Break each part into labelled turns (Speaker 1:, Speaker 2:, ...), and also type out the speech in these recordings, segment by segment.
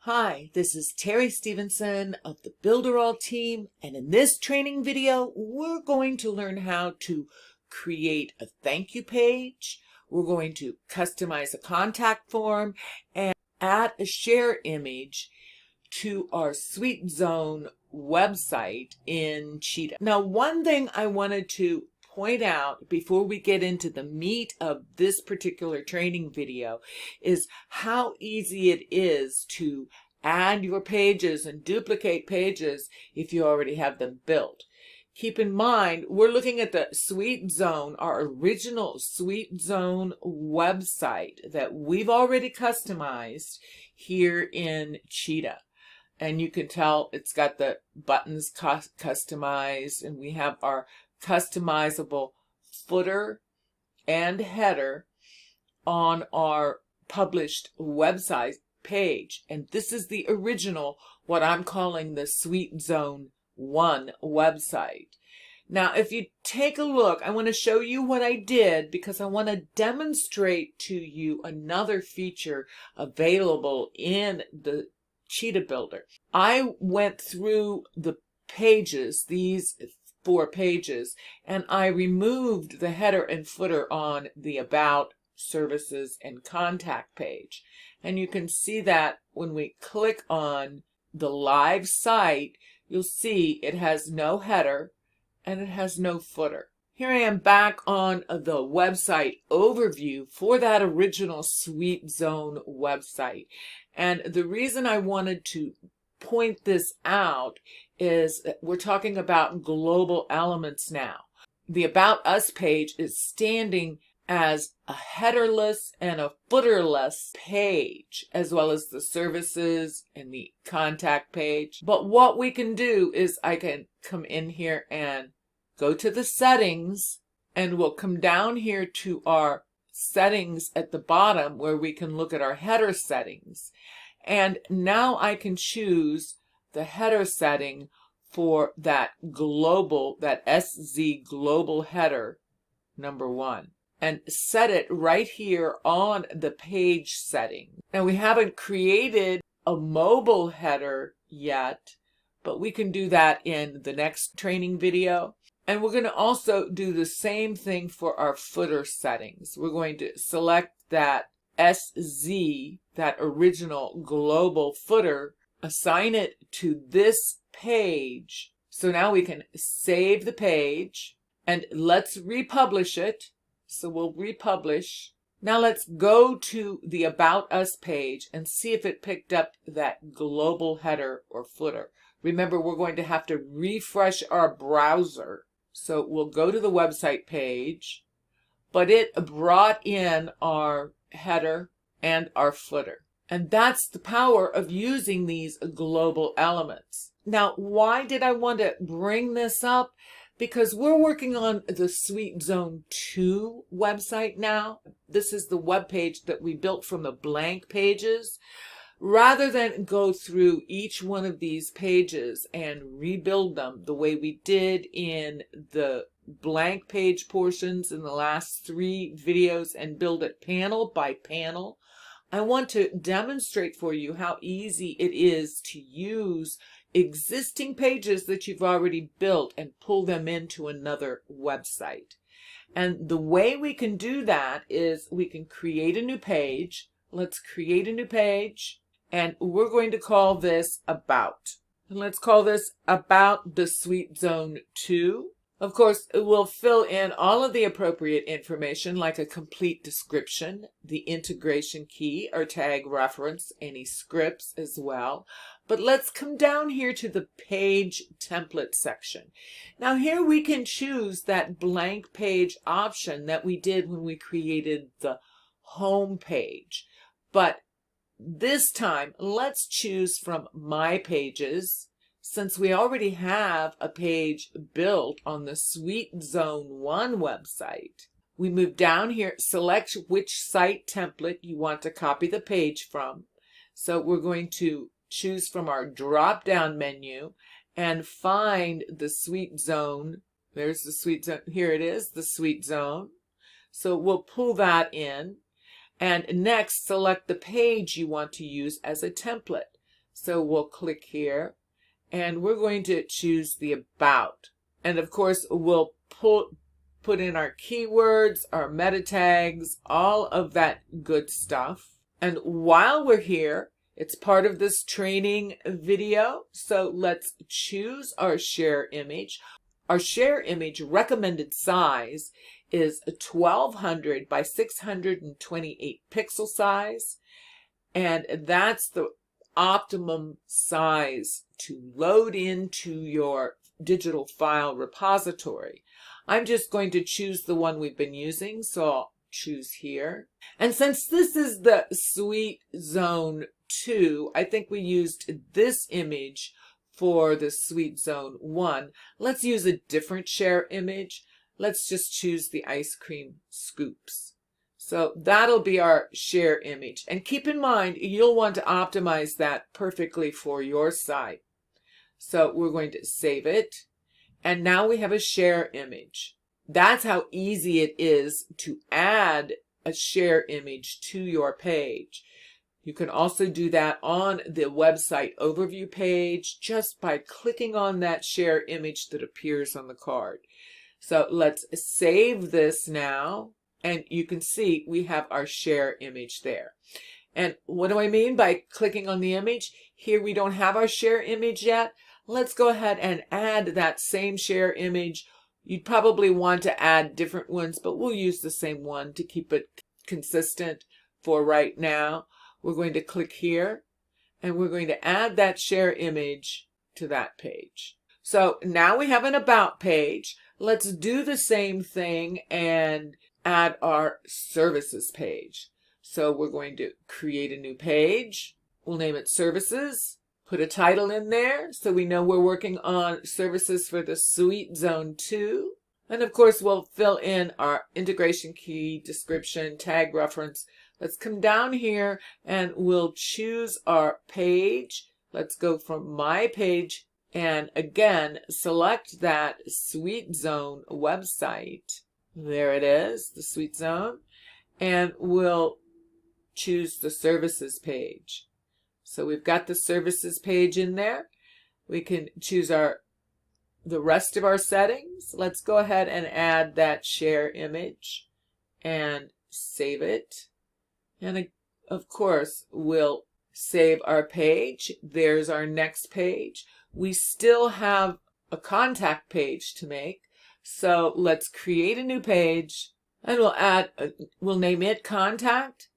Speaker 1: Hi, this is Terry Stevenson of the Builderall team, and in this training video, we're going to learn how to create a thank you page. We're going to customize a contact form and add a share image to our SweetZone website in Cheetah. Now, one thing I wanted to point out before we get into the meat of this particular training video is how easy it is to add your pages and duplicate pages if you already have them built. Keep in mind, we're looking at the SweetZone, our original SweetZone website that we've already customized here in Cheetah. And you can tell it's got the buttons customized, and we have our customizable footer and header on our published website page. And this is the original, what I'm calling the SweetZone 1 website. Now, if you take a look, I want to show you what I did because I want to demonstrate to you another feature available in the Cheetah Builder. I went through the pages, these 4 pages, and I removed the header and footer on the About, Services, and Contact page. And you can see that when we click on the live site, you'll see it has no header and it has no footer. Here I am back on the website overview for that original SweetZone website. And the reason I wanted to point this out is that we're talking about global elements now. The About Us page is standing as a headerless and a footerless page, as well as the services and the contact page. But what we can do is I can come in here and go to the settings, and we'll come down here to our settings at the bottom where we can look at our header settings. And now I can choose the header setting for that global, that SZ global header number 1, and set it right here on the page setting. Now, we haven't created a mobile header yet, but we can do that in the next training video. And we're going to also do the same thing for our footer settings. We're going to select that SZ, that original global footer, assign it to this page. So now we can save the page, and let's republish it. So we'll republish. Now let's go to the About Us page and see if it picked up that global header or footer. Remember, we're going to have to refresh our browser. So we'll go to the website page, but it brought in our header and our footer. And that's the power of using these global elements. Now, why did I want to bring this up? Because we're working on the SweetZone 2 website now. This is the web page that we built from the blank pages. Rather than go through each one of these pages and rebuild them the way we did in the blank page portions in the last 3 videos and build it panel by panel, I want to demonstrate for you how easy it is to use existing pages that you've already built and pull them into another website. And the way we can do that is we can create a new page. Let's create a new page. And we're going to call this About. And let's call this About the SweetZone 2. Of course, it will fill in all of the appropriate information like a complete description, the integration key or tag reference, any scripts as well. But let's come down here to the page template section. Now here we can choose that blank page option that we did when we created the home page. But this time, let's choose from My Pages. Since we already have a page built on the SweetZone 1 website, we move down here, select which site template you want to copy the page from. So we're going to choose from our drop-down menu and find the SweetZone. There's the SweetZone. Here it is, the SweetZone. So we'll pull that in. And next, select the page you want to use as a template. So we'll click here, and we're going to choose the About. And of course, we'll put in our keywords, our meta tags, all of that good stuff. And while we're here, it's part of this training video, so let's choose our share image. Our share image recommended size is 1200 by 628 pixel size, and that's the optimum size to load into your digital file repository. I'm just going to choose the one we've been using, so I'll choose here. And since this is the Sweet Zone 2, I think we used this image for the Sweet Zone 1. Let's use a different share image. Let's just choose the ice cream scoops. So that'll be our share image. And keep in mind, you'll want to optimize that perfectly for your site. So we're going to save it. And now we have a share image. That's how easy it is to add a share image to your page. You can also do that on the website overview page just by clicking on that share image that appears on the card. So let's save this now, and you can see we have our share image there. And what do I mean by clicking on the image? Here we don't have our share image yet. Let's go ahead and add that same share image. You'd probably want to add different ones, but we'll use the same one to keep it consistent for right now. We're going to click here, and we're going to add that share image to that page. So now we have an About page. Let's do the same thing and add our Services page. So we're going to create a new page. We'll name it Services. Put a title in there so we know we're working on services for the Sweet Zone 2. And of course, we'll fill in our integration key, description, tag reference. Let's come down here and we'll choose our page. Let's go from My Page and again, select that Sweet Zone website. There it is, the Sweet Zone. And we'll choose the Services page. So we've got the Services page in there. We can choose the rest of our settings. Let's go ahead and add that share image and save it. And of course, we'll save our page. There's our next page. We still have a contact page to make. So let's create a new page and we'll name it Contact.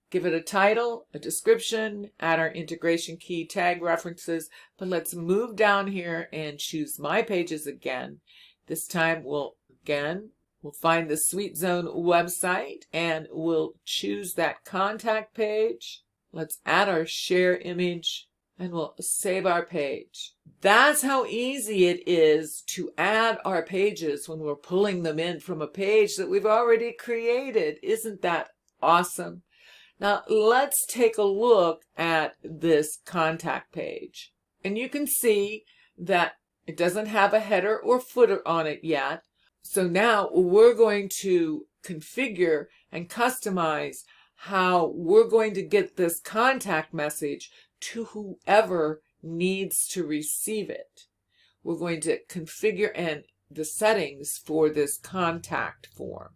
Speaker 1: Give it a title, a description, add our integration key, tag references, but let's move down here and choose My Pages again. This time we'll find the Sweet Zone website and we'll choose that contact page. Let's add our share image and we'll save our page. That's how easy it is to add our pages when we're pulling them in from a page that we've already created. Isn't that awesome? Now let's take a look at this contact page. And you can see that it doesn't have a header or footer on it yet. So now we're going to configure and customize how we're going to get this contact message to whoever needs to receive it. We're going to configure the settings for this contact form.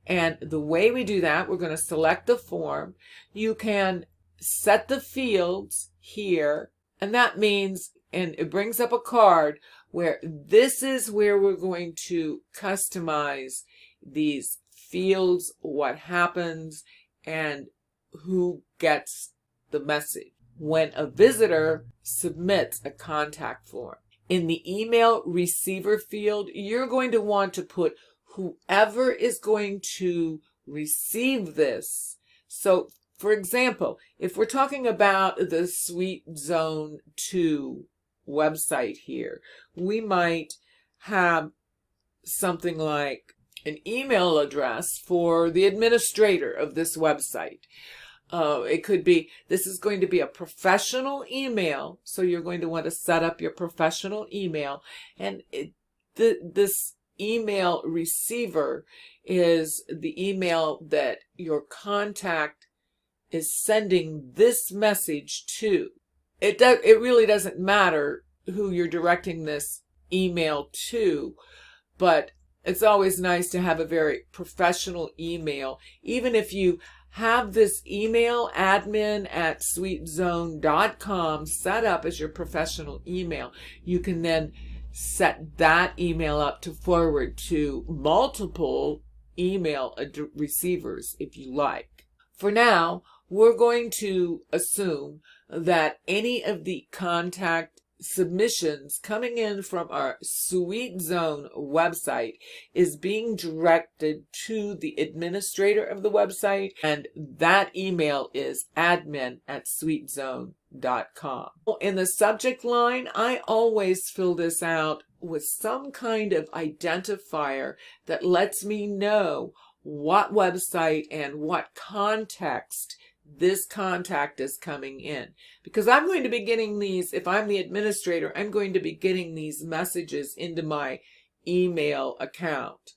Speaker 1: And the way we do that, we're going to select the form. You can set the fields here, and that means, and it brings up a card where this is where we're going to customize these fields, what happens, and who gets the message when a visitor submits a contact form. In the email receiver field, you're going to want to put whoever is going to receive this. So, for example, if we're talking about the Sweet Zone 2 website here, we might have something like an email address for the administrator of this website. It could be, this is going to be a professional email, so you're going to want to set up your professional email. And this email receiver is the email that your contact is sending this message to. It really doesn't matter who you're directing this email to, but it's always nice to have a very professional email. Even if you have this email, admin@sweetzone.com, set up as your professional email, you can then set that email up to forward to multiple email receivers if you like. For now, we're going to assume that any of the contact submissions coming in from our SweetZone website is being directed to the administrator of the website, and that email is admin@sweetzone.com. In the subject line, I always fill this out with some kind of identifier that lets me know what website and what context this contact is coming in, because I'm going to be getting these. If I'm the administrator, I'm going to be getting these messages into my email account,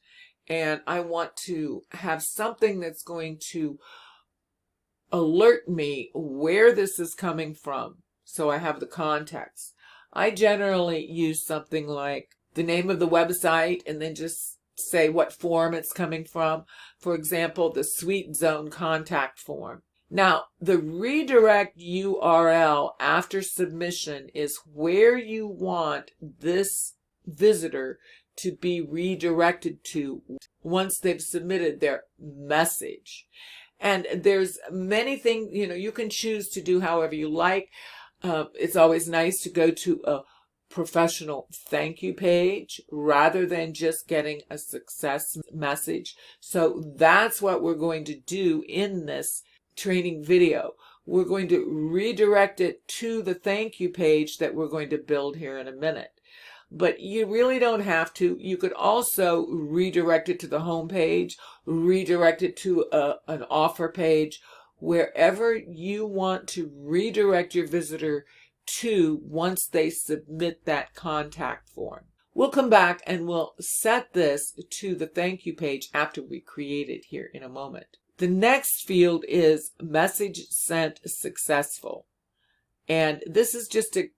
Speaker 1: and I want to have something that's going to alert me where this is coming from, so I have the context. I generally use something like the name of the website and then just say what form it's coming from. For example, the SweetZone contact form. Now, the redirect URL after submission is where you want this visitor to be redirected to once they've submitted their message. And there's many things, you can choose to do however you like. It's always nice to go to a professional thank you page rather than just getting a success message. So that's what we're going to do in this training video. We're going to redirect it to the thank you page that we're going to build here in a minute. But you really don't have to. You could also redirect it to the home page, redirect it to an offer page, wherever you want to redirect your visitor to once they submit that contact form. We'll come back and we'll set this to the thank you page after we create it here in a moment. The next field is message sent successful. And this is just a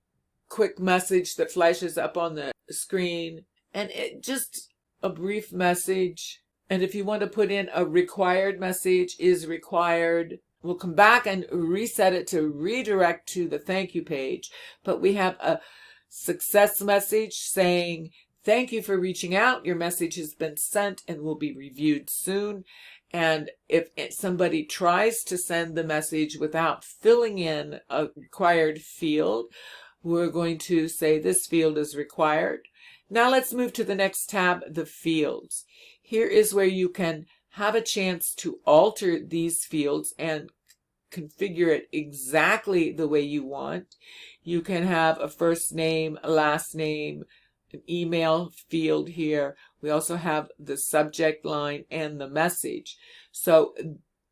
Speaker 1: quick message that flashes up on the screen, and it just a brief message. And if you want to put in a required message, is required, we'll come back and reset it to redirect to the thank you page. But we have a success message saying, thank you for reaching out. Your message has been sent and will be reviewed soon. And if somebody tries to send the message without filling in a required field, we're going to say this field is required. Now let's move to the next tab, the fields. Here is where you can have a chance to alter these fields and configure it exactly the way you want. You can have a first name, a last name, an email field here. We also have the subject line and the message. So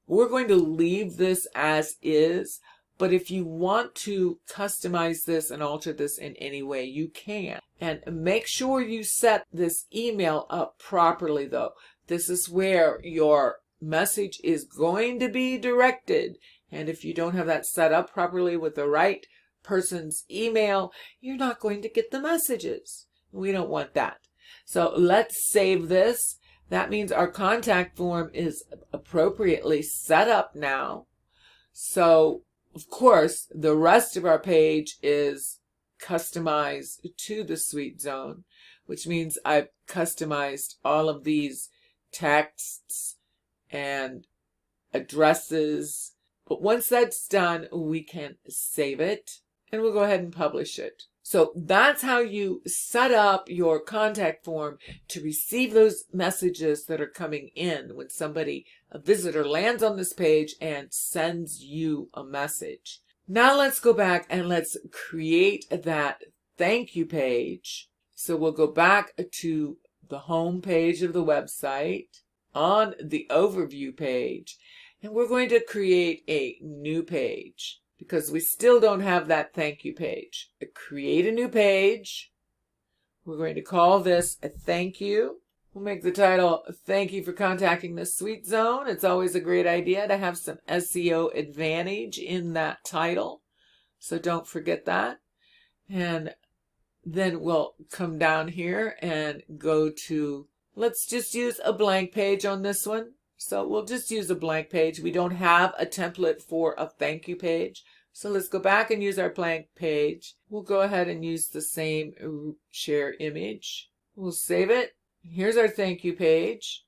Speaker 1: we're going to leave this as is, but if you want to customize this and alter this in any way, you can. And make sure you set this email up properly though. This is where your message is going to be directed. And if you don't have that set up properly with the right person's email, you're not going to get the messages. We don't want that. So let's save this. That means our contact form is appropriately set up now. So, of course, the rest of our page is customized to the SweetZone, which means I've customized all of these texts and addresses. But once that's done, we can save it and we'll go ahead and publish it. So that's how you set up your contact form to receive those messages that are coming in when a visitor lands on this page and sends you a message. Now let's go back and let's create that thank you page. So we'll go back to the home page of the website on the overview page, and we're going to create a new page, because we still don't have that thank you page. Create a new page. We're going to call this a thank you. We'll make the title, Thank You for Contacting the Sweet Zone. It's always a great idea to have some SEO advantage in that title. So don't forget that. And then we'll come down here and go to, let's just use a blank page on this one. So we'll just use a blank page. We don't have a template for a thank you page. So let's go back and use our blank page. We'll go ahead and use the same share image. We'll save it. Here's our thank you page.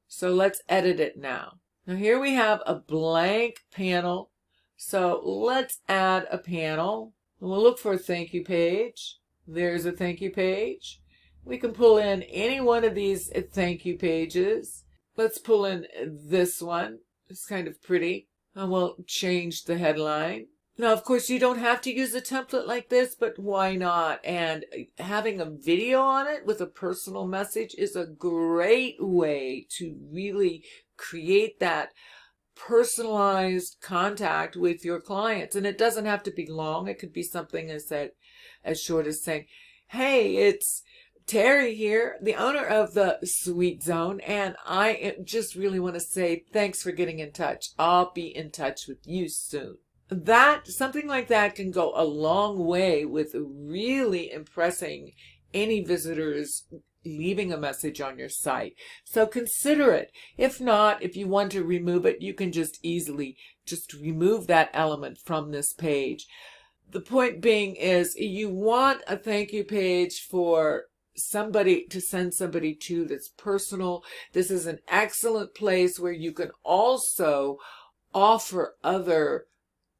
Speaker 1: So let's edit it now. Now here we have a blank panel. So let's add a panel. We'll look for a thank you page. There's a thank you page. We can pull in any one of these thank you pages. Let's pull in this one. It's kind of pretty. And we'll change the headline. Now, of course, you don't have to use a template like this, but why not? And having a video on it with a personal message is a great way to really create that personalized contact with your clients. And it doesn't have to be long. It could be something as short as saying, hey, it's Terry here, the owner of the Sweet Zone, and I just really want to say thanks for getting in touch. I'll be in touch with you soon. Something like that can go a long way with really impressing any visitors leaving a message on your site. So consider it. If not, if you want to remove it, you can just easily just remove that element from this page. The point being is you want a thank you page for somebody to send somebody to that's personal. This is an excellent place where you can also offer other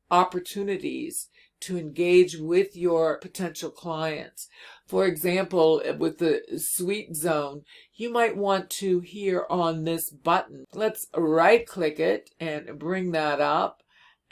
Speaker 1: opportunities to engage with your potential clients. For example, with the Sweet Zone, you might want to here on this button. Let's right click it and bring that up.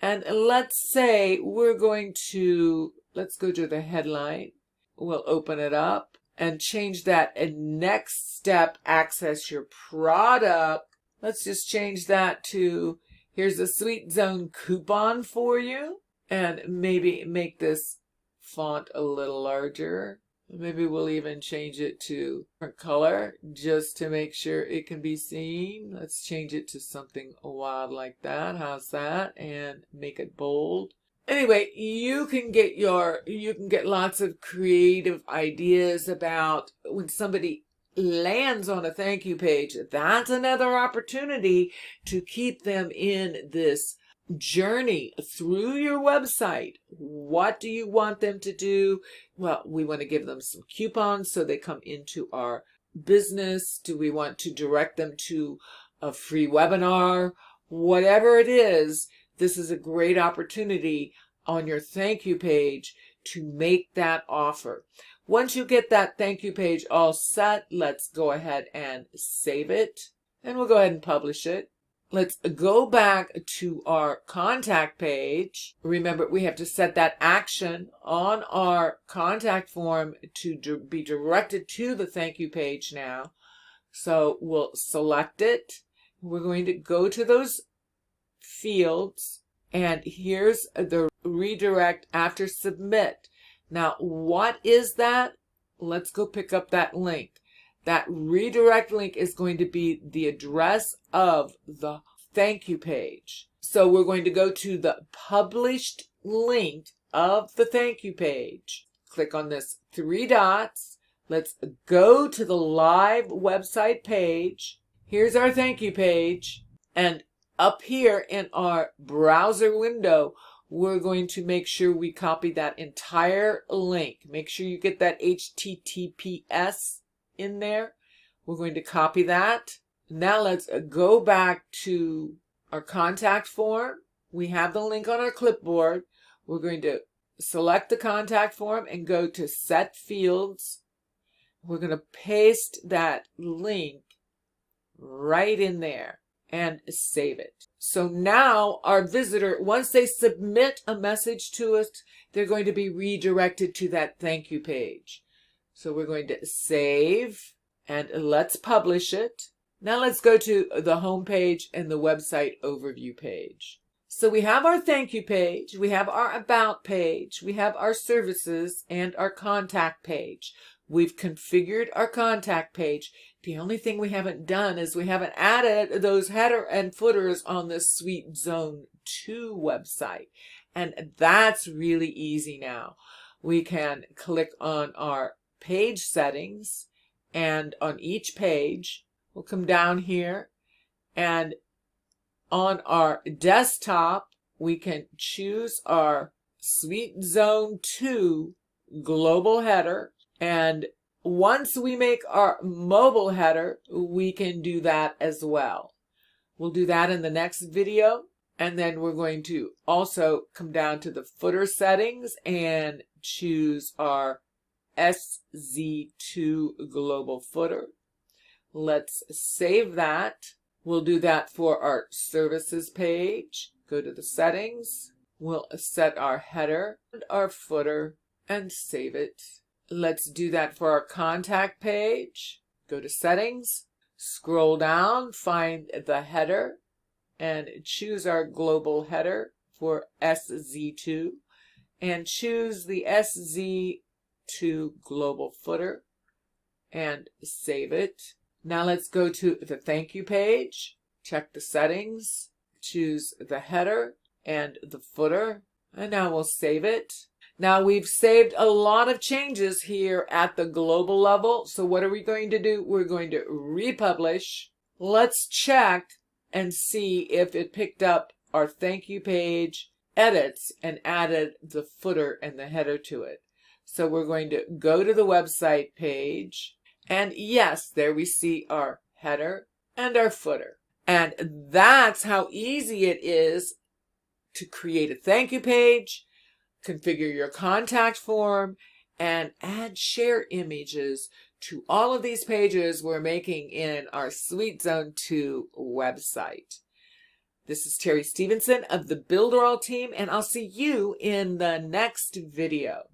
Speaker 1: And let's say let's go to the headline. We'll open it up and change that. And next step, access your product. Let's just change that to, here's a Sweet Zone coupon for you. And maybe make this font a little larger. Maybe we'll even change it to a color just to make sure it can be seen. Let's change it to something wild like that. How's that? And make it bold. Anyway, you can get lots of creative ideas about when somebody lands on a thank you page. That's another opportunity to keep them in this journey through your website. What do you want them to do? Well, we want to give them some coupons so they come into our business. Do we want to direct them to a free webinar? Whatever it is, this is a great opportunity on your thank you page to make that offer. Once you get that thank you page all set, let's go ahead and save it. And we'll go ahead and publish it. Let's go back to our contact page. Remember, we have to set that action on our contact form to be directed to the thank you page now. So we'll select it. We're going to go to those fields. And here's the redirect after submit. Now, what is that? Let's go pick up that link. That redirect link is going to be the address of the thank you page. So we're going to go to the published link of the thank you page. Click on this 3 dots. Let's go to the live website page. Here's our thank you page. And up here in our browser window, we're going to make sure we copy that entire link. Make sure you get that HTTPS in there. We're going to copy that. Now let's go back to our contact form. We have the link on our clipboard. We're going to select the contact form and go to set fields. We're going to paste that link right in there and save it. So now our visitor, once they submit a message to us, they're going to be redirected to that thank you page. So we're going to save and let's publish it. Now let's go to the home page and the website overview page. So we have our thank you page, we have our about page, we have our services and our contact page. We've configured our contact page. The only thing we haven't done is we haven't added those header and footers on the Sweet Zone 2 website. And that's really easy now. We can click on our page settings, and on each page, we'll come down here, and on our desktop, we can choose our Sweet Zone 2 global header. And once we make our mobile header, we can do that as well. We'll do that in the next video. And then we're going to also come down to the footer settings and choose our SZ2 global footer. Let's save that. We'll do that for our services page. Go to the settings. We'll set our header and our footer and save it. Let's do that for our contact page. Go to settings, scroll down, find the header, and choose our global header for SZ2, and choose the SZ2 global footer and save it. Now let's go to the thank you page, check the settings, choose the header and the footer, and now we'll save it. Now we've saved a lot of changes here at the global level, so what are we going to do? We're going to republish. Let's check and see if it picked up our thank you page edits and added the footer and the header to it. So we're going to go to the website page, and yes, there we see our header and our footer. And that's how easy it is to create a thank you page, configure your contact form, and add share images to all of these pages we're making in our Sweet Zone 2 website. This is Terry Stevenson of the Builderall team, and I'll see you in the next video.